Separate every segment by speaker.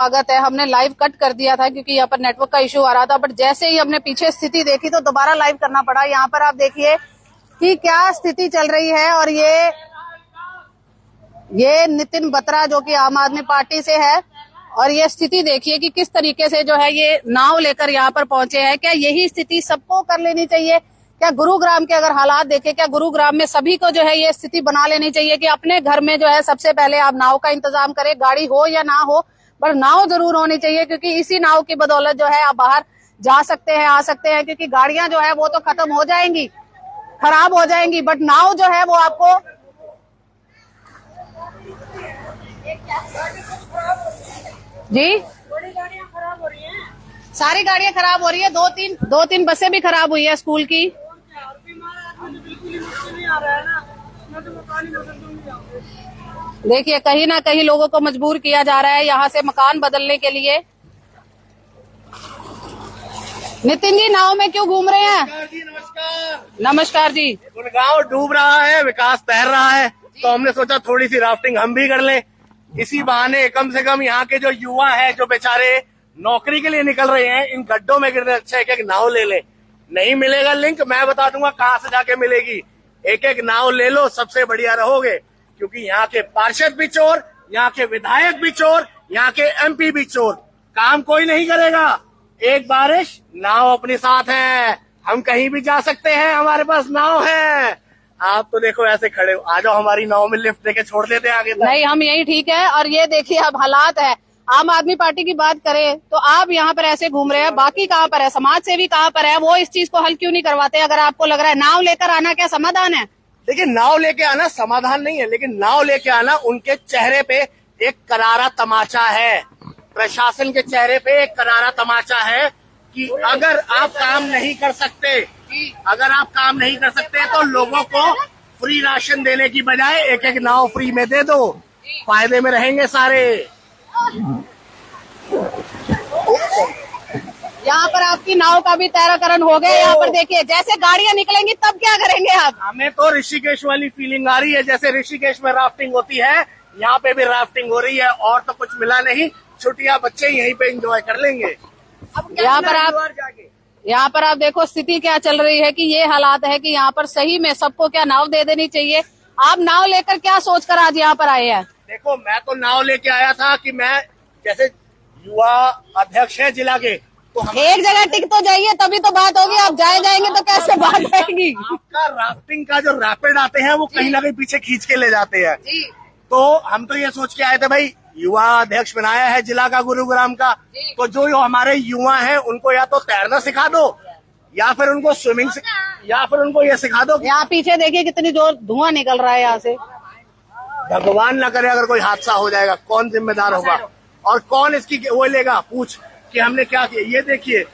Speaker 1: स्वागत है। हमने लाइव कट कर दिया था क्योंकि यहाँ पर नेटवर्क का इशू आ रहा था, बट जैसे ही हमने पीछे स्थिति देखी तो दोबारा लाइव करना पड़ा। यहाँ पर आप देखिए कि क्या स्थिति चल रही है। और ये नितिन बत्रा जो कि आम आदमी पार्टी से है, और ये स्थिति देखिए कि किस तरीके से जो है ये नाव लेकर यहाँ पर पहुंचे हैं। क्या यही स्थिति सबको कर लेनी चाहिए? क्या गुरुग्राम के अगर हालात देखें, क्या गुरुग्राम में सभी को जो है ये स्थिति बना लेनी चाहिए कि अपने घर में जो है सबसे पहले आप नाव का इंतजाम करें, गाड़ी हो या ना हो, पर नाव जरूर होनी चाहिए, क्योंकि इसी नाव की बदौलत जो है आप बाहर जा सकते हैं, आ सकते हैं। क्योंकि गाड़ियां जो है वो तो खत्म हो जाएंगी, खराब हो जाएंगी, बट नाव जो है वो आपको जी
Speaker 2: खराब हो रही है।
Speaker 1: सारी गाड़ियां खराब हो रही है। दो तीन बसें भी खराब हुई है स्कूल की।
Speaker 2: बिल्कुल ही नहीं आ रहा है ना, मैं तो मकान ही बदल दूंगी।
Speaker 1: देखिए कहीं ना कहीं लोगों को मजबूर किया जा रहा है यहाँ से मकान बदलने के लिए। नितिन जी, नाव में क्यों घूम रहे हैं?
Speaker 2: नमस्कार जी, नमस्कार।
Speaker 1: नमस्कार जी।
Speaker 2: गुड़गांव डूब रहा है, विकास तैर रहा है, तो हमने सोचा थोड़ी सी राफ्टिंग हम भी कर लें। इसी बहाने कम से कम यहाँ के जो युवा हैं, जो बेचारे नौकरी के लिए निकल रहे हैं, इन गड्ढों में गिरने अच्छा है कि एक नाव ले लें। नहीं मिलेगा लिंक, मैं बता दूंगा कहाँ से जाके मिलेगी। एक एक नाव ले लो, सबसे बढ़िया रहोगे। क्योंकि यहाँ के पार्षद भी चोर, यहाँ के विधायक भी चोर, यहाँ के एमपी भी चोर, काम कोई नहीं करेगा। एक बारिश, नाव अपने साथ है, हम कहीं भी जा सकते हैं, हमारे पास नाव है। आप तो देखो ऐसे खड़े हो, आ जाओ हमारी नाव में, लिफ्ट देके छोड़ देते हैं आगे तक।
Speaker 1: नहीं, हम यही ठीक है। और ये देखिए अब हालात है, आम आदमी पार्टी की बात करें तो आप यहाँ पर ऐसे घूम रहे हैं, बाकी कहाँ पर है? समाज सेवी कहाँ पर है? वो इस चीज को हल क्यों नहीं करवाते? अगर आपको लग रहा है नाव लेकर आना क्या समाधान है?
Speaker 2: देखिए, नाव लेके आना समाधान नहीं है, लेकिन नाव लेके आना उनके चेहरे पे एक करारा तमाचा है। प्रशासन के चेहरे पे एक करारा तमाचा है कि अगर आप काम नहीं कर सकते, तो लोगों को फ्री राशन देने की बजाय एक एक नाव फ्री में दे दो, फायदे में रहेंगे सारे।
Speaker 1: यहाँ पर आपकी नाव का भी तैराकरण हो गया। यहाँ पर देखिए जैसे गाड़ियां निकलेंगी तब क्या करेंगे आप?
Speaker 2: हमें तो ऋषिकेश वाली फीलिंग आ रही है, जैसे ऋषिकेश में राफ्टिंग होती है, यहाँ पे भी राफ्टिंग हो रही है। और तो कुछ मिला नहीं, छुट्टियां बच्चे यहीं पे एंजॉय कर लेंगे।
Speaker 1: यहाँ पर आप देखो स्थिति क्या चल रही है कि ये हालात है कि यहाँ पर सही में सबको क्या नाव दे देनी चाहिए। आप नाव लेकर क्या सोचकर आज यहाँ पर आए हैं?
Speaker 2: देखो, मैं तो नाव लेके आया था कि मैं जैसे युवा अध्यक्ष है जिला के, तो
Speaker 1: एक जगह टिक तो जाइए, तभी तो बात होगी। आप जाएंगे तो कैसे बात आएगी?
Speaker 2: आपका राफ्टिंग का जो रैपिड आते हैं वो कहीं ना कहीं पीछे खींच के ले जाते हैं। तो हम तो ये सोच के आए थे, भाई युवा अध्यक्ष बनाया है जिला का, गुरुग्राम का, तो जो हमारे युवा हैं उनको या तो तैरना सिखा दो, या फिर उनको स्विमिंग, या फिर उनको ये सिखा दो।
Speaker 1: यहाँ पीछे देखिए कितनी जोर धुआं निकल रहा है यहाँ से।
Speaker 2: भगवान ना करे अगर कोई हादसा हो जाएगा, कौन जिम्मेदार होगा और कौन इसकी वो लेगा पूछ कि हमने क्या किया। ये देखिए,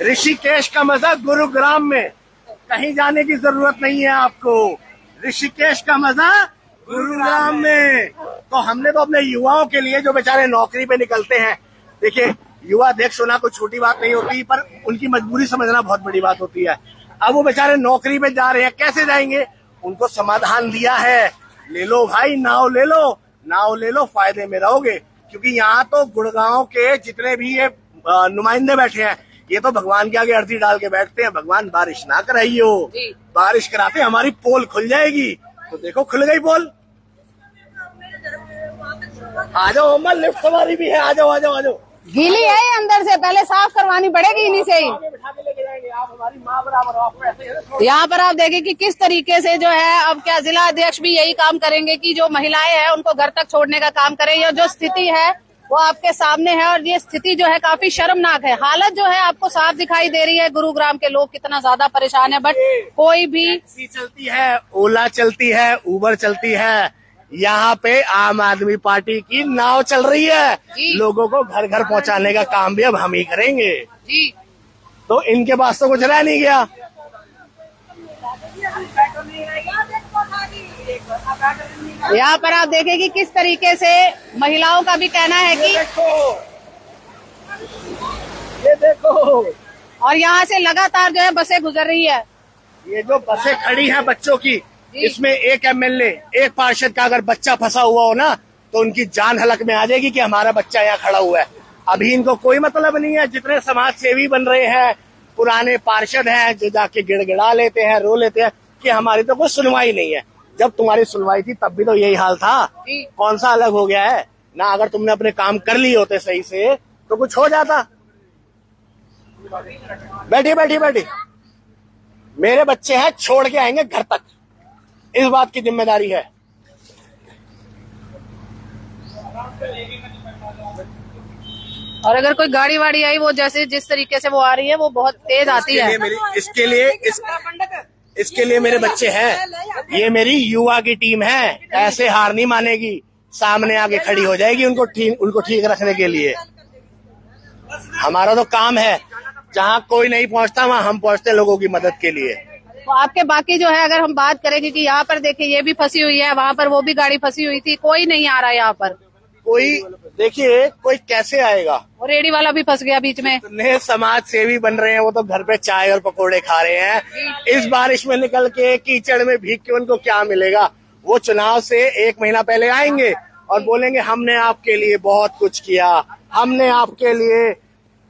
Speaker 2: ऋषिकेश का मजा गुरुग्राम में, कहीं जाने की जरूरत नहीं है आपको। ऋषिकेश का मजा गुरुग्राम में। तो हमने तो अपने युवाओं के लिए, जो बेचारे नौकरी पे निकलते हैं, देखिए युवा अध्यक्ष होना कोई छोटी बात नहीं होती, पर उनकी मजबूरी समझना बहुत बड़ी बात होती है। अब वो बेचारे नौकरी पे जा रहे हैं, कैसे जाएंगे? उनको समाधान दिया है, ले लो भाई नाव ले लो, फायदे में रहोगे। क्योंकि यहाँ तो गुड़गांव के जितने भी ये नुमाइंदे बैठे हैं, ये तो भगवान के आगे अर्जी डाल के बैठते हैं, भगवान बारिश ना कराइयो, बारिश कराते हमारी पोल खुल जाएगी। तो देखो खुल गई पोल। आ जाओ अम्मा, लिफ्ट हमारी भी है, आ जाओ।
Speaker 1: गीली है ये अंदर से, पहले साफ करवानी पड़ेगी इन्हीं से ही।
Speaker 2: बिठा के लेके जाएंगे, आप हमारी माँ बराबर हो, आपको ऐसे
Speaker 1: यहाँ पर आप देखें कि किस तरीके से जो है, अब क्या जिला अध्यक्ष भी यही काम करेंगे कि जो महिलाएं हैं उनको घर तक छोड़ने का काम करें। ये जो स्थिति है वो आपके सामने है, और ये स्थिति जो है काफी शर्मनाक है। हालत जो है आपको साफ दिखाई दे रही है, गुरुग्राम के लोग कितना ज्यादा परेशान है, बट कोई भी
Speaker 2: टैक्सी चलती है, ओला चलती है, उबर चलती है, यहाँ पे आम आदमी पार्टी की नाव चल रही है। लोगों को घर घर पहुँचाने का काम भी अब हम ही करेंगे
Speaker 1: जी।
Speaker 2: तो इनके पास तो कुछ रह नहीं गया।
Speaker 1: यहाँ पर आप देखें कि किस तरीके से महिलाओं का भी कहना है कि
Speaker 2: ये देखो,
Speaker 1: और यहाँ से लगातार जो है बसें गुजर रही है।
Speaker 2: ये जो बसें खड़ी हैं बच्चों की, इसमें एक एमएलए, एक पार्षद का अगर बच्चा फंसा हुआ हो ना, तो उनकी जान हलक में आ जाएगी कि हमारा बच्चा यहाँ खड़ा हुआ है। अभी इनको कोई मतलब नहीं है। जितने समाज सेवी बन रहे हैं, पुराने पार्षद हैं जो जाके गिड़गिड़ा लेते हैं, रो लेते हैं कि हमारी तो कोई सुनवाई नहीं है। जब तुम्हारी सुनवाई थी तब भी तो यही हाल था। कौन सा अलग हो गया है ना? अगर तुमने अपने काम कर लिए होते सही से तो कुछ हो जाता। बैठिए बैठिए बैठिए। मेरे बच्चे हैं, छोड़ के आएंगे घर तक, इस बात की जिम्मेदारी है।
Speaker 1: और अगर कोई गाड़ी वाड़ी आई, वो जैसे जिस तरीके से वो आ रही है वो बहुत तेज आती है।
Speaker 2: इसके लिए मेरे बच्चे हैं। ये मेरी युवा की टीम है, ऐसे हार नहीं मानेगी, सामने आके खड़ी हो जाएगी उनको ठीक रखने के लिए। हमारा तो काम है, जहाँ कोई नहीं पहुँचता वहाँ हम पहुँचते लोगों की मदद के लिए।
Speaker 1: तो आपके बाकी जो है, अगर हम बात करेंगे कि यहाँ पर देखिए ये भी फंसी हुई है, वहाँ पर वो भी गाड़ी फंसी हुई थी, कोई नहीं आ रहा है यहाँ पर।
Speaker 2: कोई देखिए, कोई कैसे आएगा?
Speaker 1: और रेडी वाला भी फंस गया बीच में।
Speaker 2: इतने समाज सेवी बन रहे हैं, वो तो घर पे चाय और पकोड़े खा रहे हैं। इस बारिश में निकल के कीचड़ में भीग के उनको क्या मिलेगा? वो चुनाव से 1 महीना पहले आएंगे और बोलेंगे हमने आपके लिए बहुत कुछ किया, हमने आपके लिए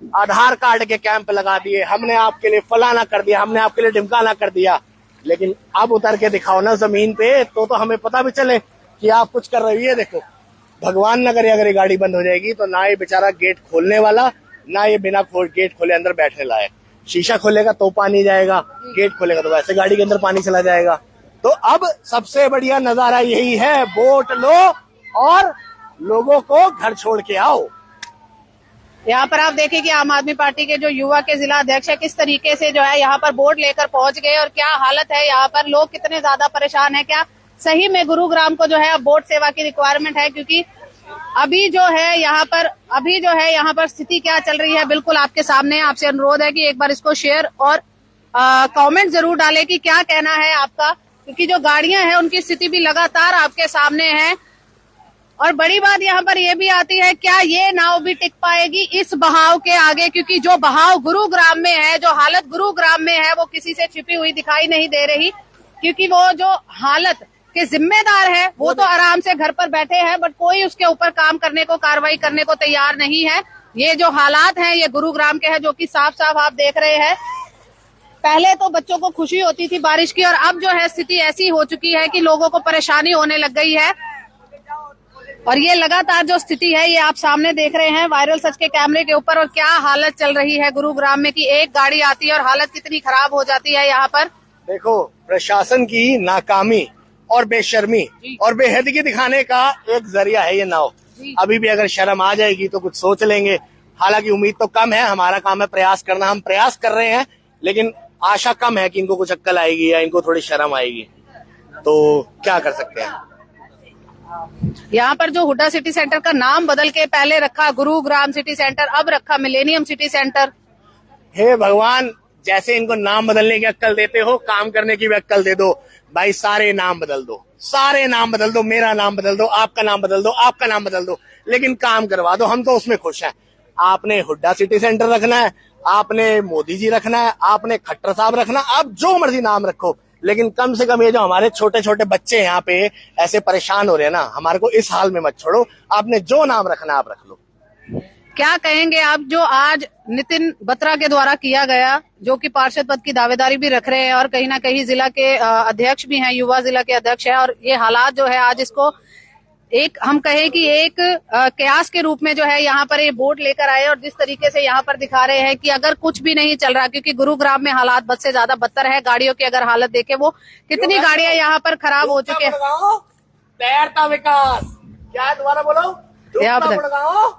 Speaker 2: आधार कार्ड के कैंप लगा दिए, हमने आपके लिए फलाना कर दिया, हमने आपके लिए ढिमकाना कर दिया। लेकिन अब उतर के दिखाओ ना जमीन पे, तो हमें पता भी चले कि आप कुछ कर रही है। देखो, भगवान न करे अगर ये गाड़ी बंद हो जाएगी तो ना ये बेचारा गेट खोलने वाला, ना ये बिना गेट खोले अंदर बैठने लायक। शीशा खोलेगा तो पानी जाएगा, गेट खोलेगा तो वैसे गाड़ी के अंदर पानी चला जाएगा। तो अब सबसे बढ़िया नजारा यही है, वोट लो और लोगों को घर छोड़ के आओ।
Speaker 1: यहाँ पर आप देखिए कि आम आदमी पार्टी के जो युवा के जिला अध्यक्ष है, किस तरीके से जो है यहाँ पर बोर्ड लेकर पहुंच गए और क्या हालत है यहाँ पर, लोग कितने ज्यादा परेशान है। क्या सही में गुरुग्राम को जो है अब बोर्ड सेवा की रिक्वायरमेंट है? क्योंकि अभी जो है यहाँ पर स्थिति क्या चल रही है, बिल्कुल आपके सामने। आपसे अनुरोध है कि एक बार इसको शेयर और कमेंट जरूर डालें कि क्या कहना है आपका, क्योंकि जो गाड़ियां हैं उनकी स्थिति भी लगातार आपके सामने है। और बड़ी बात यहाँ पर ये भी आती है, क्या ये नाव भी टिक पाएगी इस बहाव के आगे? क्योंकि जो बहाव गुरुग्राम में है, जो हालत गुरुग्राम में है, वो किसी से छिपी हुई दिखाई नहीं दे रही। क्योंकि वो जो हालत के जिम्मेदार है वो तो आराम से घर पर बैठे हैं, बट कोई उसके ऊपर काम करने को, कार्रवाई करने को तैयार नहीं है। ये जो हालात हैं ये गुरुग्राम के हैं, जो कि साफ साफ आप देख रहे हैं। पहले तो बच्चों को खुशी होती थी बारिश की, और अब जो है स्थिति ऐसी हो चुकी है कि लोगों को परेशानी होने लग गई है। और ये लगातार जो स्थिति है ये आप सामने देख रहे हैं वायरल सच के कैमरे के ऊपर। और क्या हालत चल रही है गुरुग्राम में कि एक गाड़ी आती है और हालत कितनी खराब हो जाती है यहाँ पर।
Speaker 2: देखो, प्रशासन की नाकामी और बेशर्मी और बेहदगी दिखाने का एक जरिया है ये नाव। अभी भी अगर शर्म आ जाएगी तो कुछ सोच लेंगे। हालांकि उम्मीद तो कम है, हमारा काम है प्रयास करना, हम प्रयास कर रहे हैं, लेकिन आशा कम है कि इनको कुछ अक्कल आएगी या इनको थोड़ी शर्म आएगी। तो क्या कर सकते हैं।
Speaker 1: यहाँ पर जो हुड्डा सिटी सेंटर का नाम बदल के पहले रखा गुरुग्राम सिटी सेंटर, अब रखा मिलेनियम सिटी सेंटर।
Speaker 2: हे भगवान, जैसे इनको नाम बदलने की अक्कल देते हो, काम करने की भी अक्कल दे दो भाई। सारे नाम बदल दो, सारे नाम बदल दो, मेरा नाम बदल दो, आपका नाम बदल दो, आपका नाम बदल दो, लेकिन काम करवा दो, हम तो उसमें खुश हैं। आपने हुड्डा सिटी सेंटर रखना है, आपने मोदी जी रखना है, आपने खट्टर साहब रखना, आप जो मर्जी नाम रखो, लेकिन कम से कम ये जो हमारे छोटे छोटे बच्चे यहाँ पे ऐसे परेशान हो रहे हैं ना, हमारे को इस हाल में मत छोड़ो। आपने जो नाम रखना आप रख लो।
Speaker 1: क्या कहेंगे आप जो आज नितिन बत्रा के द्वारा किया गया, जो कि पार्षद पद की दावेदारी भी रख रहे हैं और कहीं ना कहीं जिला के अध्यक्ष भी हैं, युवा जिला के अध्यक्ष हैं, और ये हालात जो है आज इसको एक हम कहें कि एक कयास के रूप में जो है यहाँ पर ये बोर्ड लेकर आए और जिस तरीके से यहाँ पर दिखा रहे हैं कि अगर कुछ भी नहीं चल रहा, क्योंकि गुरुग्राम में हालात बद से ज्यादा बदतर है। गाड़ियों की अगर हालत देखे, वो कितनी गाड़ियां यहाँ पर खराब हो चुकी है।
Speaker 2: तैरता विकास, क्या दोबारा बोलो? डूबता गुड़गांव,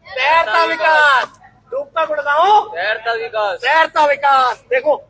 Speaker 2: तैरता विकास, डूबता गुड़गांव, तैरता विकास, तैरता विकास। देखो,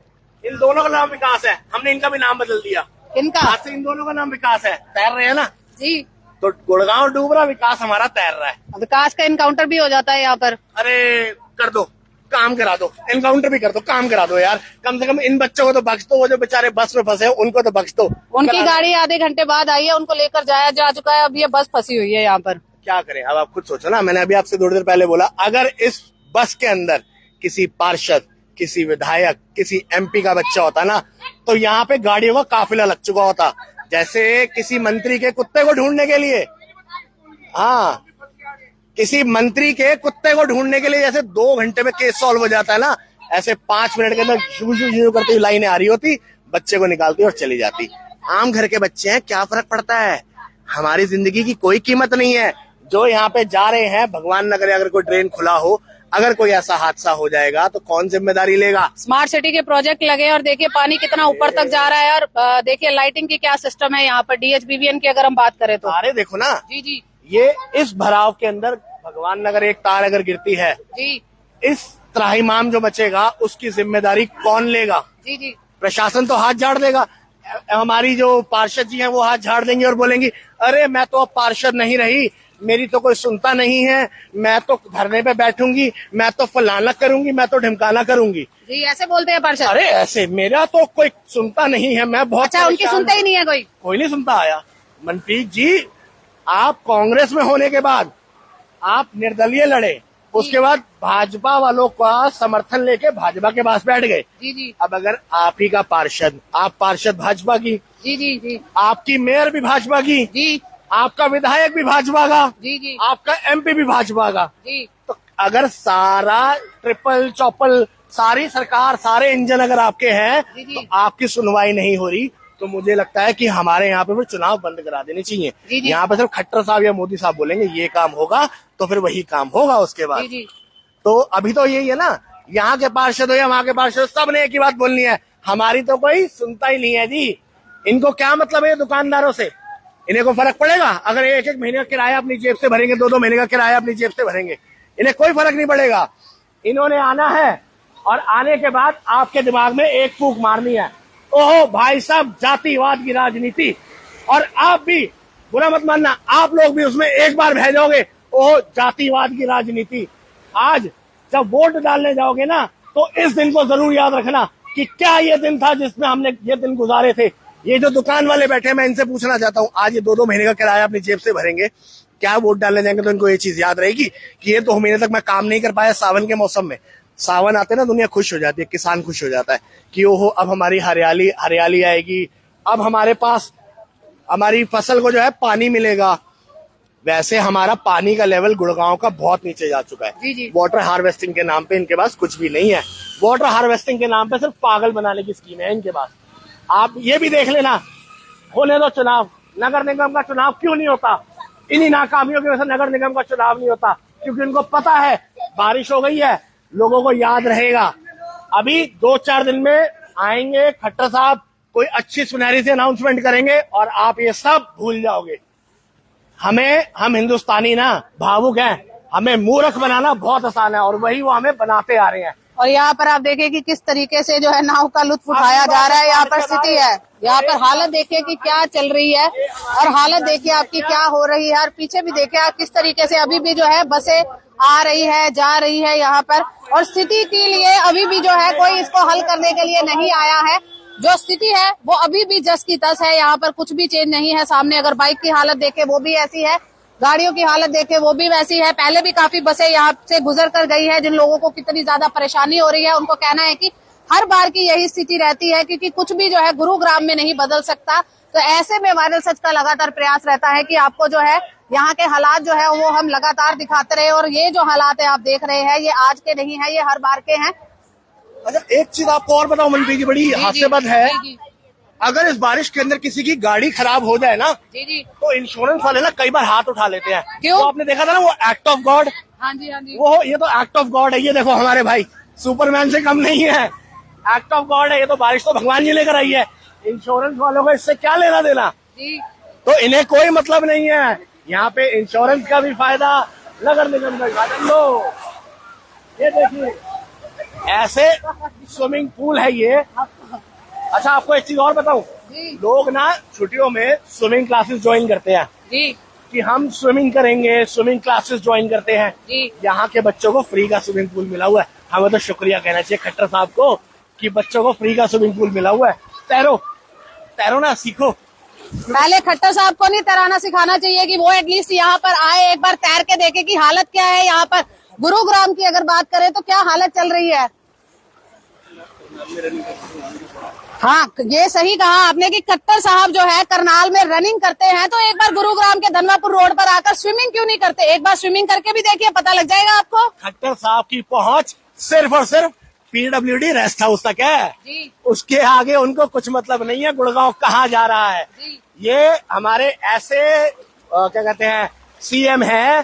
Speaker 2: इन दोनों का नाम विकास है, हमने इनका भी नाम बदल दिया।
Speaker 1: इनका
Speaker 2: आज से इन दोनों का नाम विकास है। तैर रहे हैं ना
Speaker 1: जी,
Speaker 2: तो गुड़गांव डूब रहा, विकास हमारा तैर रहा है।
Speaker 1: विकास का इनकाउंटर भी हो जाता है यहाँ पर।
Speaker 2: अरे कर दो, काम करा दो, एनकाउंटर भी कर दो, काम करा दो यार। कम से कम इन बच्चों को तो बख्श दो, वो जो बेचारे बस में फंसे हैं उनको तो बख्श दो।
Speaker 1: उनकी गाड़ी आधे घंटे बाद आई है, उनको लेकर जाया जा चुका है, अब ये बस फंसी हुई है यहाँ पर।
Speaker 2: क्या करें अब, आप खुद सोचो ना। मैंने अभी आपसे थोड़ी देर पहले बोला, अगर इस बस के अंदर किसी पार्षद, किसी विधायक, किसी एमपी का बच्चा होता ना, तो यहाँ पे गाड़ियों का काफिला लग चुका होता, जैसे किसी मंत्री के कुत्ते को ढूंढने के लिए। हाँ, किसी मंत्री के कुत्ते को ढूंढने के लिए जैसे 2 घंटे में केस सॉल्व हो जाता है ना, ऐसे 5 मिनट के अंदर शू शू शू करती हुई लाइनें आ रही होती, बच्चे को निकालती और चली जाती। आम घर के बच्चे हैं, क्या फर्क पड़ता है, हमारी जिंदगी की कोई कीमत नहीं है। जो यहाँ पे जा रहे हैं, भगवान न करे अगर कोई ड्रेन खुला हो, अगर कोई ऐसा हादसा हो जाएगा तो कौन जिम्मेदारी लेगा।
Speaker 1: स्मार्ट सिटी के प्रोजेक्ट लगे और देखिए पानी कितना ऊपर तक जा रहा है और देखिए लाइटिंग की क्या सिस्टम है यहाँ पर DHBVN की अगर हम बात करें तो।
Speaker 2: अरे देखो ना
Speaker 1: जी जी
Speaker 2: ये इस भराव के अंदर भगवान नगर एक तार अगर गिरती है,
Speaker 1: जी
Speaker 2: इस त्राहिमाम जो बचेगा उसकी जिम्मेदारी कौन लेगा।
Speaker 1: जी जी
Speaker 2: प्रशासन तो हाथ झाड़ देगा, हमारी जो पार्षद जी हैं वो हाथ झाड़ देंगे और बोलेंगी अरे मैं तो अब पार्षद नहीं रही, मेरी तो कोई सुनता नहीं है, मैं तो धरने पे बैठूंगी, मैं तो फलाना करूंगी, मैं तो ढिमकाना करूंगी।
Speaker 1: जी ऐसे बोलते हैं पार्षद।
Speaker 2: अरे ऐसे मेरा तो कोई सुनता नहीं है, मैं बहुत
Speaker 1: अच्छा उनकी सुनता ही नहीं है कोई
Speaker 2: नहीं सुनता आया। मनप्रीत जी, आप कांग्रेस में होने के बाद आप निर्दलीय लड़े, उसके बाद भाजपा वालों का समर्थन लेके भाजपा के पास बैठ गए।
Speaker 1: जी जी
Speaker 2: अब अगर आप ही का पार्षद, आप पार्षद भाजपा की,
Speaker 1: जी जी जी
Speaker 2: आपकी मेयर भी भाजपा की,
Speaker 1: जी
Speaker 2: आपका विधायक भी भाजपा का,
Speaker 1: जी जी
Speaker 2: आपका MP भी भाजपा का,
Speaker 1: जी
Speaker 2: तो अगर सारा ट्रिपल चौपल सारी सरकार सारे इंजन अगर आपके हैं
Speaker 1: जी, जी।
Speaker 2: तो आपकी सुनवाई नहीं हो रही, तो मुझे लगता है कि हमारे यहाँ पे फिर चुनाव बंद करा देने चाहिए।
Speaker 1: जी, जी।
Speaker 2: यहाँ पे सिर्फ खट्टर साहब या मोदी साहब बोलेंगे ये काम होगा तो फिर वही काम होगा उसके बाद।
Speaker 1: जी जी
Speaker 2: तो अभी तो यही है ना, यहाँ के पार्षद हो या वहां के पार्षद, सबने एक ही बात बोलनी है, हमारी तो कोई सुनता ही नहीं है जी। इनको क्या मतलब है दुकानदारों से, इन्हें को फर्क पड़ेगा अगर 1-1 महीने का किराया अपनी जेब से भरेंगे, 2-2 महीने का किराया अपनी जेब से भरेंगे, इन्हें कोई फर्क नहीं पड़ेगा। इन्होंने आना है और आने के बाद आपके दिमाग में एक फूंक मारनी है, ओहो भाई साहब जातिवाद की राजनीति, और आप भी बुरा मत मानना, आप लोग भी उसमें एक बार बह जाओगे, ओहो जातिवाद की राजनीति। आज जब वोट डालने जाओगे ना तो इस दिन को जरूर याद रखना कि क्या ये दिन था जिसमें हमने ये दिन गुजारे थे। ये जो दुकान वाले बैठे हैं, मैं इनसे पूछना चाहता हूँ, आज ये 2-2 महीने का किराया अपनी जेब से भरेंगे, क्या वोट डालने जाएंगे तो इनको ये चीज याद रहेगी कि ये 2 महीने तक मैं काम नहीं कर पाया। सावन के मौसम में, सावन आते ना दुनिया खुश हो जाती है, किसान खुश हो जाता है कि ओहो अब हमारी हरियाली हरियाली आएगी, अब हमारे पास हमारी फसल को जो है पानी मिलेगा। वैसे हमारा पानी का लेवल गुड़गांव का बहुत नीचे जा चुका है।
Speaker 1: जी जी
Speaker 2: वाटर हार्वेस्टिंग के नाम पे इनके पास कुछ भी नहीं है, वाटर हार्वेस्टिंग के नाम पे सिर्फ पागल बनाने की स्कीम है इनके पास। आप ये भी देख लेना, होने दो चुनाव, नगर निगम का चुनाव क्यों नहीं होता, इन्हीं नाकामियों की वजह से नगर निगम का चुनाव नहीं होता, क्योंकि उनको पता है बारिश हो गई है, लोगों को याद रहेगा। अभी 2-4 दिन में आएंगे खट्टर साहब, कोई अच्छी सुनहरी सी अनाउंसमेंट करेंगे और आप ये सब भूल जाओगे। हम हिंदुस्तानी ना भावुक हैं, हमें मूर्ख बनाना बहुत आसान है और वही वो हमें बनाते आ रहे हैं।
Speaker 1: और यहाँ पर आप देखिए कि किस तरीके से जो है नाव का लुत्फ उठाया जा रहा है। यहाँ पर स्थिति है, यहाँ पर हालत देखिए कि क्या चल रही है और हालत देखिए आपकी क्या हो रही है, और पीछे भी देखिए आप किस तरीके से अभी भी जो है बसें आ रही है जा रही है यहाँ पर, और स्थिति के लिए अभी भी जो है कोई इसको हल करने के लिए नहीं आया है। जो स्थिति है वो अभी भी जस की तस है, यहाँ पर कुछ भी चेंज नहीं है। सामने अगर बाइक की हालत देखे वो भी ऐसी है, गाड़ियों की हालत देखे वो भी वैसी है। पहले भी काफी बसें यहाँ से गुजर कर गई है, जिन लोगों को कितनी ज्यादा परेशानी हो रही है उनको कहना है कि हर बार की यही स्थिति रहती है, क्योंकि कुछ भी जो है गुरुग्राम में नहीं बदल सकता। तो ऐसे में वायरल सच का लगातार प्रयास रहता है कि आपको जो है यहाँ के हालात जो है वो हम लगातार दिखाते रहे, और ये जो हालात है आप देख रहे हैं ये आज के नहीं है, ये हर बार के हैं।
Speaker 2: अच्छा एक चीज आपको और बताओ मनप्रीत जी, बड़ी हास्यास्पद है, अगर इस बारिश के अंदर किसी की गाड़ी खराब हो जाए ना
Speaker 1: जी जी
Speaker 2: तो इंश्योरेंस वाले ना कई बार हाथ उठा लेते हैं।
Speaker 1: क्यों?
Speaker 2: तो आपने देखा था ना वो एक्ट ऑफ गॉड,
Speaker 1: हाँ जी हाँ जी,
Speaker 2: वो ये तो एक्ट ऑफ गॉड है। ये देखो हमारे भाई सुपरमैन से कम नहीं है, एक्ट ऑफ गॉड है। ये तो बारिश तो भगवान जी लेकर आई है, इंश्योरेंस वालों को इससे क्या लेना देना
Speaker 1: जी।
Speaker 2: तो इन्हें कोई मतलब नहीं है। यहाँ पे इंश्योरेंस का भी फायदा, नगर निगम का भी फायदा। लो ये देखिए ऐसे स्विमिंग पूल है ये। अच्छा आपको एक चीज और बताऊं, लोग ना छुट्टियों में स्विमिंग क्लासेस ज्वाइन करते हैं
Speaker 1: जी
Speaker 2: कि हम स्विमिंग करेंगे, स्विमिंग क्लासेस ज्वाइन करते हैं
Speaker 1: जी।
Speaker 2: यहाँ के बच्चों को फ्री का स्विमिंग पूल मिला हुआ है। हमें तो शुक्रिया कहना चाहिए खट्टर साहब को कि बच्चों को फ्री का स्विमिंग पूल मिला हुआ है। तैरो तैरो ना सीखो।
Speaker 1: पहले खट्टर साहब को नहीं तैराना सिखाना चाहिए कि वो एटलीस्ट यहाँ पर आए, एक बार तैर के देखे कि हालत क्या है यहाँ पर। गुरुग्राम की अगर बात करें तो क्या हालत चल रही है। हाँ, ये सही कहा आपने कि खट्टर साहब जो है करनाल में रनिंग करते हैं, तो एक बार गुरुग्राम के धनवापुर रोड पर आकर स्विमिंग क्यों नहीं करते? एक बार स्विमिंग करके भी देखिए, पता लग जाएगा आपको।
Speaker 2: खट्टर साहब की पहुंच सिर्फ और सिर्फ PWD रेस्ट हाउस तक है
Speaker 1: जी।
Speaker 2: उसके आगे उनको कुछ मतलब नहीं है गुड़गांव कहाँ जा रहा है।
Speaker 1: जी।
Speaker 2: ये हमारे ऐसे क्या कहते हैं CM है,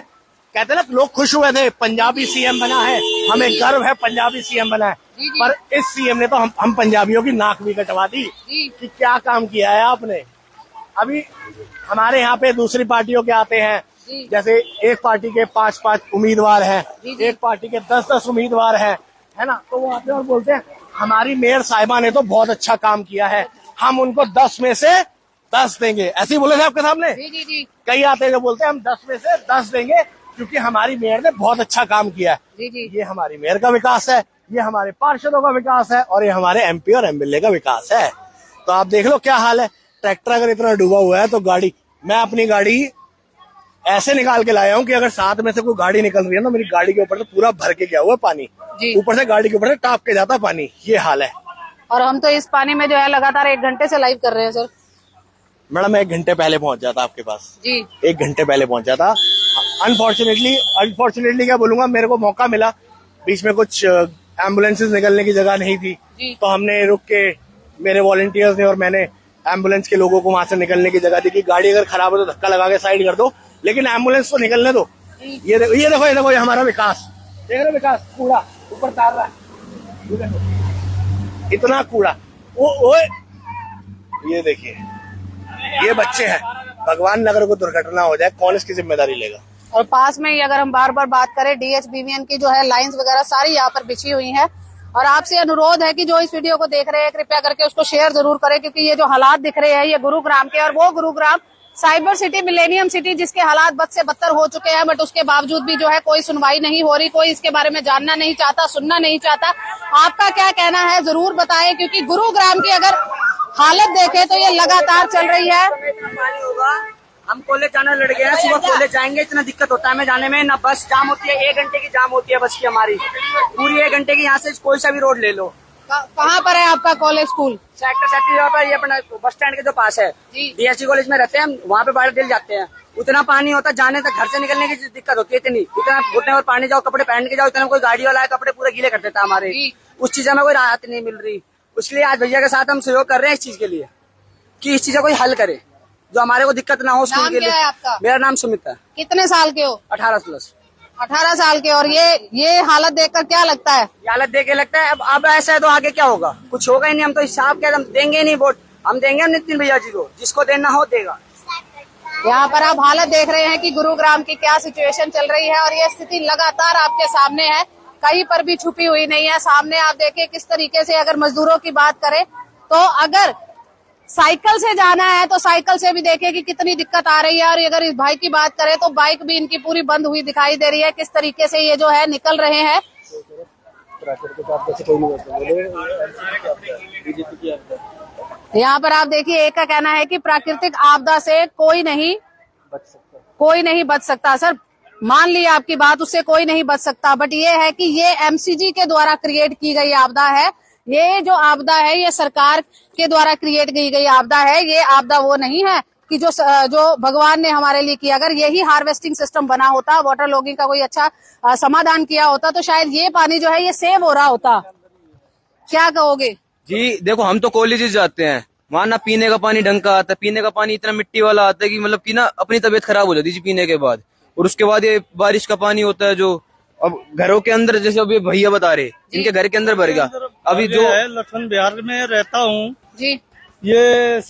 Speaker 2: कहते हैं ना लोग खुश हुए थे पंजाबी CM बना है, हमें गर्व है पंजाबी CM बना है, पर इस CM ने तो हम पंजाबियों की नाक भी कटवा दी कि क्या काम किया है आपने। अभी हमारे यहाँ पे दूसरी पार्टियों के आते हैं, जैसे एक पार्टी के 5-5 उम्मीदवार हैं, एक पार्टी के 10-10 उम्मीदवार हैं, है ना, तो वो आते हैं और बोलते हैं हमारी मेयर साहिबा ने तो बहुत अच्छा काम किया है, हम उनको 10 में से 10 देंगे। ऐसे ही बोले थे आपके सामने। कई आते हैं जो बोलते हैं हम 10 में से 10 देंगे क्योंकि हमारी मेयर ने बहुत अच्छा काम किया है। ये हमारी मेयर का विकास है, ये हमारे पार्षदों का विकास है और ये हमारे MP और MLA का विकास है। तो आप देख लो क्या हाल है। ट्रैक्टर अगर इतना डूबा हुआ है तो गाड़ी, मैं अपनी गाड़ी ऐसे निकाल के लाया हूँ कि अगर साथ में से कोई गाड़ी निकल रही है ना, मेरी गाड़ी के ऊपर से पूरा भर के गया हुआ है पानी, ऊपर से गाड़ी के ऊपर से टाप के जाता पानी। ये हाल है।
Speaker 1: और हम तो इस पानी में जो है लगातार 1 घंटे से लाइव कर रहे हैं सर।
Speaker 2: मैडम मैं 1 घंटे पहले पहुंच जाता आपके पास जी, 1 घंटे पहले पहुंच जाता। अनफॉर्चुनेटली क्या बोलूंगा, मेरे को मौका मिला, बीच में कुछ एम्बुलेंसेज निकलने की जगह नहीं थी, तो हमने रुक के, मेरे वॉलंटियर्स ने और मैंने एम्बुलेंस के लोगों को वहां से निकलने की जगह दी कि गाड़ी अगर खराब हो तो धक्का लगा के साइड कर दो, लेकिन एम्बुलेंस तो निकलने दो। ये देखो ये हमारा विकास, देख रहे हो विकास, कूड़ा ऊपर तार रहा है, ये देखो इतना कूड़ा। ओ ये देखिए, ये बच्चे हैं, भगवान न करे कोई दुर्घटना हो जाए, कौन इसकी जिम्मेदारी लेगा।
Speaker 1: और पास में ही अगर हम बार बार बात करें, DHBVN की जो है लाइंस वगैरह सारी यहाँ पर बिछी हुई हैं। और आपसे अनुरोध है कि जो इस वीडियो को देख रहे हैं कृपया करके उसको शेयर जरूर करें, क्योंकि ये जो हालात दिख रहे हैं ये गुरुग्राम के, और वो Gurugram cyber city, millennium city, जिसके हालात बद से बदतर हो चुके हैं, बट उसके बावजूद भी जो है कोई सुनवाई नहीं हो रही, कोई इसके बारे में जानना नहीं चाहता, सुनना नहीं चाहता। आपका क्या कहना है जरूर बताएं, क्योंकि गुरुग्राम की अगर हालत देखें तो ये लगातार चल रही है।
Speaker 3: पानी होगा, हम कॉलेज जाना लड़ गए हैं, सुबह कॉलेज जाएंगे, इतना दिक्कत होता है हमें जाने में, ना बस जाम होती है, 1 घंटे की जाम होती है बस की हमारी, पूरी 1 घंटे की। यहाँ से कोई सा भी रोड ले लो।
Speaker 1: कहाँ पर है आपका कॉलेज स्कूल?
Speaker 3: सेक्टर 30 पर, ये अपना बस स्टैंड के जो पास है, DSC कॉलेज में रहते हैं हम, वहाँ पे बाहर दिल जाते हैं, उतना पानी होता है, जाने तक घर से निकलने की दिक्कत होती है इतनी, इतना घुटने और पानी जाओ, कपड़े पहन के जाओ, इतना कोई गाड़ी वाला है कपड़े पूरे गीले कर देता है हमारे, उस चीज में कोई राहत नहीं मिल रही। इसलिए आज भैया के साथ हम सहयोग कर रहे हैं इस चीज के लिए कि इस चीज का कोई हल करे, जो हमारे को दिक्कत ना हो स्कूल के लिए।
Speaker 1: आपका?
Speaker 3: मेरा नाम सुमित है।
Speaker 1: कितने साल के हो?
Speaker 3: 18+।
Speaker 1: 18 साल के। और ये हालत देखकर क्या लगता है?
Speaker 3: ये हालत देख के लगता है अब ऐसा है तो आगे क्या होगा, कुछ होगा ही नहीं। हम तो हिसाब क्या, हम देंगे नहीं वोट, हम देंगे हम नितिन भैया जी को, जिसको देना हो देगा।
Speaker 1: यहाँ पर आप हालत देख रहे हैं कि गुरुग्राम की क्या सिचुएशन चल रही है, और ये स्थिति लगातार आपके सामने है, कहीं पर भी छुपी हुई नहीं है। सामने आप देखिए किस तरीके से, अगर मजदूरों की बात करें तो अगर साइकिल से जाना है तो साइकिल से भी देखिए कि कितनी दिक्कत आ रही है, और अगर इस बाइक की बात करें तो बाइक भी इनकी पूरी बंद हुई दिखाई दे रही है। किस तरीके से ये जो है निकल रहे हैं। यहाँ पर आप देखिए, एक का कहना है कि प्राकृतिक आपदा से कोई नहीं बच सकता। सर मान ली आपकी बात, उससे कोई नहीं बच सकता, बट ये है कि ये MCG के द्वारा क्रिएट की गई आपदा है। ये जो आपदा है ये सरकार के द्वारा क्रिएट की गई आपदा है। ये आपदा वो नहीं है कि जो भगवान ने हमारे लिए किया। अगर यही हार्वेस्टिंग सिस्टम बना होता, वाटर लॉगिंग का कोई अच्छा समाधान किया होता, तो शायद ये पानी जो है ये सेव हो रहा होता। क्या कहोगे?
Speaker 4: जी देखो, हम तो कॉलेजेस जाते हैं, वहाँ ना पीने का पानी ढंग का आता है, पीने का पानी इतना मिट्टी वाला आता है कि मतलब कि ना अपनी तबीयत खराब हो जाती है पीने के बाद। और उसके बाद ये बारिश का पानी होता है जो अब घरों के अंदर, जैसे अभी भैया बता रहे, इनके घर के अंदर भर गया। अभी जो
Speaker 5: है लखन बिहार में रहता हूँ
Speaker 1: जी,
Speaker 5: ये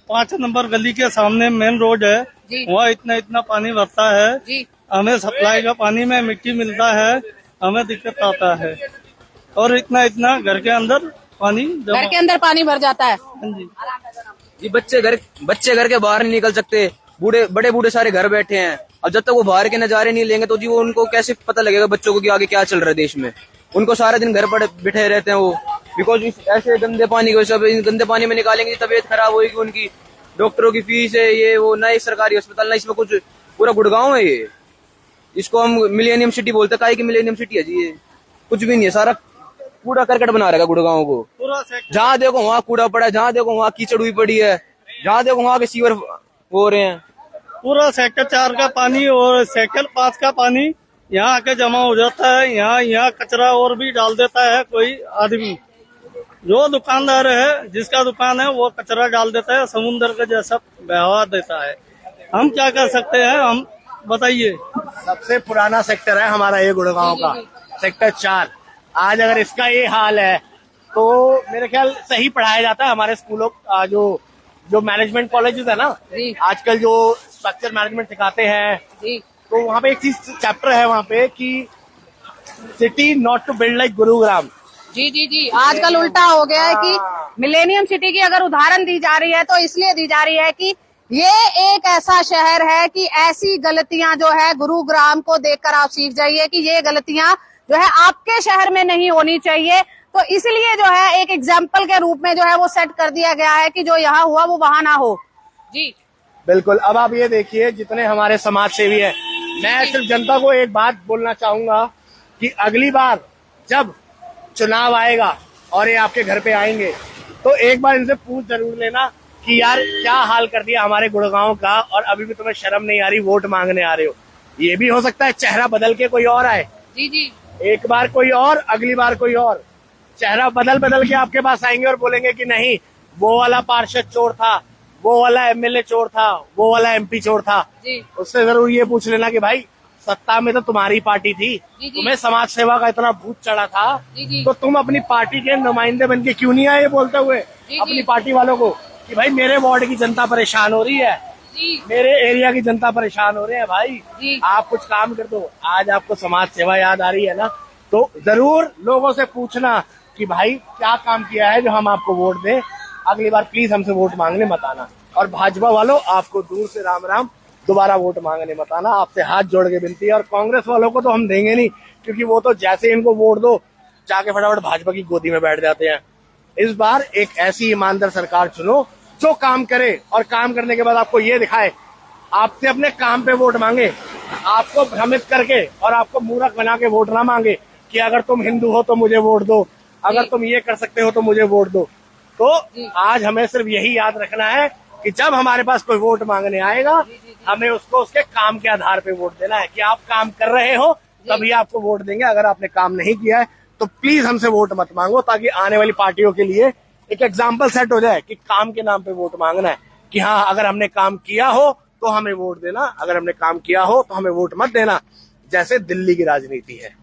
Speaker 5: 5 नंबर गली के सामने मेन रोड है, वहाँ इतना पानी भरता है
Speaker 1: जी।
Speaker 5: हमें सप्लाई का पानी में मिट्टी मिलता है, हमें दिक्कत आता है, और इतना घर के अंदर पानी
Speaker 1: भर जाता है।
Speaker 4: जी बच्चे घर के बाहर नहीं निकल सकते, बड़े बूढ़े सारे घर बैठे हैं। अब जब तक वो बाहर के नजारे नहीं लेंगे तो जी वो उनको कैसे पता लगेगा बच्चों को कि आगे क्या चल रहा है देश में। उनको सारा दिन घर पर बिठे रहते हैं वो, बिकॉज ऐसे गंदे पानी को सब गंदे पानी में निकालेंगे, तबीयत खराब होगी उनकी, डॉक्टरों की फीस है ये वो, ना एक सरकारी अस्पताल ना इसमें कुछ। पूरा गुड़गांव है ये, इसको हम मिलेनियम सिटी बोलते हैं। काहे की मिलेनियम सिटी है जी, ये कुछ भी नहीं है, सारा कूड़ा करकट बना रहेगा गुड़गांव को।
Speaker 5: पूरा सेक्टर
Speaker 4: जहाँ देखो वहाँ कूड़ा पड़ा है, जहाँ देखो वहाँ कीचड़ हुई पड़ी है, जहाँ देखो वहाँ के सीवर हो रहे हैं।
Speaker 5: पूरा सेक्टर 4 का पानी और सेक्टर 5 का पानी यहाँ आके जमा हो जाता है। यहाँ कचरा और भी डाल देता है कोई आदमी, जो दुकानदार है, जिसका दुकान है, वो कचरा डाल देता है, समुद्र का जैसा बहाव देता है। हम क्या कर सकते हैं, हम बताइए।
Speaker 2: सबसे पुराना सेक्टर है हमारा ये गुड़गांव का सेक्टर 4। आज अगर इसका ये हाल है तो मेरे ख्याल सही पढ़ाया जाता है हमारे स्कूलों जो मैनेजमेंट कॉलेजेस है ना, आजकल जो स्ट्रक्चर मैनेजमेंट सिखाते हैं, तो वहाँ पे एक चीज चैप्टर है वहाँ पे कि city not to build like Gurugram.
Speaker 1: जी आजकल उल्टा हो गया है कि मिलेनियम सिटी की अगर उदाहरण दी जा रही है तो इसलिए दी जा रही है कि ये एक ऐसा शहर है कि ऐसी गलतियां जो है गुरुग्राम को देखकर आप सीख जाइए कि ये गलतियां जो है आपके शहर में नहीं होनी चाहिए। तो इसलिए जो है एक एग्जाम्पल के रूप में जो है वो सेट कर दिया गया है कि जो यहाँ हुआ वो वहां ना हो। जी
Speaker 2: बिल्कुल। अब आप ये देखिए जितने हमारे समाज सेवी है, मैं सिर्फ जनता को एक बात बोलना चाहूंगा कि अगली बार जब चुनाव आएगा और ये आपके घर पे आएंगे तो एक बार इनसे पूछ जरूर लेना कि यार क्या हाल कर दिया हमारे गुड़गांव का, और अभी भी तुम्हें शर्म नहीं आ रही, वोट मांगने आ रहे हो। ये भी हो सकता है चेहरा बदल के कोई और आए।
Speaker 1: जी
Speaker 2: एक बार कोई और, अगली बार कोई और, चेहरा बदल के आपके पास आएंगे और बोलेंगे कि नहीं वो वाला पार्षद चोर था, वो वाला एमएलए चोर था, वो वाला एमपी चोर था। उससे जरूर ये पूछ लेना कि भाई सत्ता में तो तुम्हारी पार्टी थी, तुम्हें समाज सेवा का इतना भूत चढ़ा था, तो तुम अपनी पार्टी के नुमाइंदे बन के क्यों नहीं आए बोलते हुए अपनी पार्टी वालों को कि भाई मेरे वार्ड की जनता परेशान हो रही है, मेरे एरिया की जनता परेशान हो रहे हैं, भाई आप कुछ काम कर दो। आज आपको समाज सेवा याद आ रही है ना, तो जरूर लोगों से पूछना कि भाई क्या काम किया है जो हम आपको वोट दें। अगली बार प्लीज हमसे वोट मांगने मत आना। और भाजपा वालों आपको दूर से राम राम, दोबारा वोट मांगने मत आना, आपसे हाथ जोड़ के विनती है। और कांग्रेस वालों को तो हम देंगे नहीं, क्योंकि वो तो जैसे इनको वोट दो जाके फटाफट भाजपा की गोदी में बैठ जाते हैं। इस बार एक ऐसी ईमानदार सरकार चुनो जो काम करे, और काम करने के बाद आपको ये दिखाए, आपसे अपने काम पे वोट मांगे, आपको भ्रमित करके और आपको मूर्ख बना के वोट ना मांगे कि अगर तुम हिंदू हो तो मुझे वोट दो, अगर तुम ये कर सकते हो तो मुझे वोट दो। तो आज हमें सिर्फ यही याद रखना है कि जब हमारे पास कोई वोट मांगने आएगा, हमें उसको उसके काम के आधार पे वोट देना है कि आप काम कर रहे हो तभी आपको वोट देंगे। अगर आपने काम नहीं किया है तो प्लीज हमसे वोट मत मांगो, ताकि आने वाली पार्टियों के लिए एक एग्जाम्पल सेट हो जाए कि काम के नाम पे वोट मांगना है, कि हाँ अगर हमने काम किया हो तो हमें वोट देना, अगर हमने काम किया हो तो हमें वोट मत देना, जैसे दिल्ली की राजनीति है।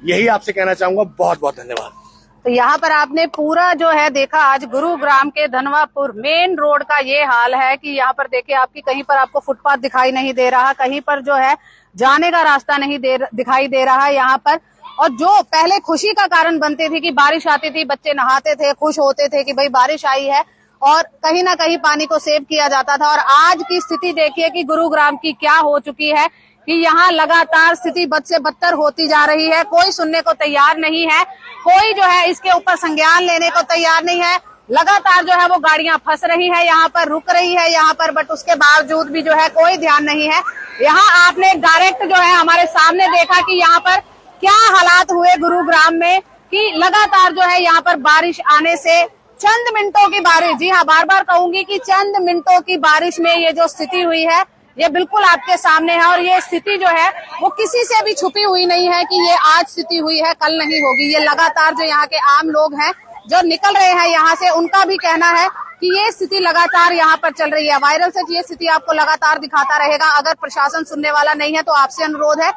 Speaker 2: यही आपसे कहना चाहूंगा। बहुत बहुत धन्यवाद।
Speaker 1: तो यहाँ पर आपने पूरा जो है देखा, आज गुरुग्राम के धनवापुर मेन रोड का ये हाल है कि यहाँ पर देखिए आपकी कहीं पर आपको फुटपाथ दिखाई नहीं दे रहा, कहीं पर जो है जाने का रास्ता नहीं दिखाई दे रहा है यहाँ पर। और जो पहले खुशी का कारण बनती थी कि बारिश आती थी, बच्चे नहाते थे, खुश होते थे कि भाई बारिश आई है, और कहीं ना कहीं पानी को सेव किया जाता था। और आज की स्थिति देखिए कि गुरुग्राम की क्या हो चुकी है कि यहाँ लगातार स्थिति बद से बदतर होती जा रही है। कोई सुनने को तैयार नहीं है, कोई जो है इसके ऊपर संज्ञान लेने को तैयार नहीं है। लगातार जो है वो गाड़ियां फंस रही है, यहाँ पर रुक रही है यहाँ पर, बट उसके बावजूद भी जो है कोई ध्यान नहीं है। यहाँ आपने डायरेक्ट जो है हमारे सामने देखा कि यहाँ पर क्या हालात हुए गुरुग्राम में, कि लगातार जो है यहाँ पर बारिश आने से चंद मिनटों की बारिश, जी हाँ बार बार कहूंगी कि चंद मिनटों की बारिश में ये जो स्थिति हुई है ये बिल्कुल आपके सामने है। और ये स्थिति जो है वो किसी से भी छुपी हुई नहीं है कि ये आज स्थिति हुई है कल नहीं होगी। ये लगातार जो यहाँ के आम लोग हैं जो निकल रहे हैं यहाँ से, उनका भी कहना है कि ये स्थिति लगातार यहाँ पर चल रही है। वायरल सच ये स्थिति आपको लगातार दिखाता रहेगा। अगर प्रशासन सुनने वाला नहीं है तो आपसे अनुरोध है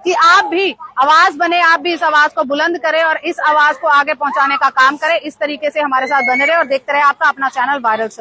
Speaker 1: कि आप भी आवाज बने, आप भी इस आवाज को बुलंद करें और इस आवाज को आगे पहुंचाने का काम करें। इस तरीके से हमारे साथ बने रहे और देखते रहे आपका अपना चैनल वायरल सच।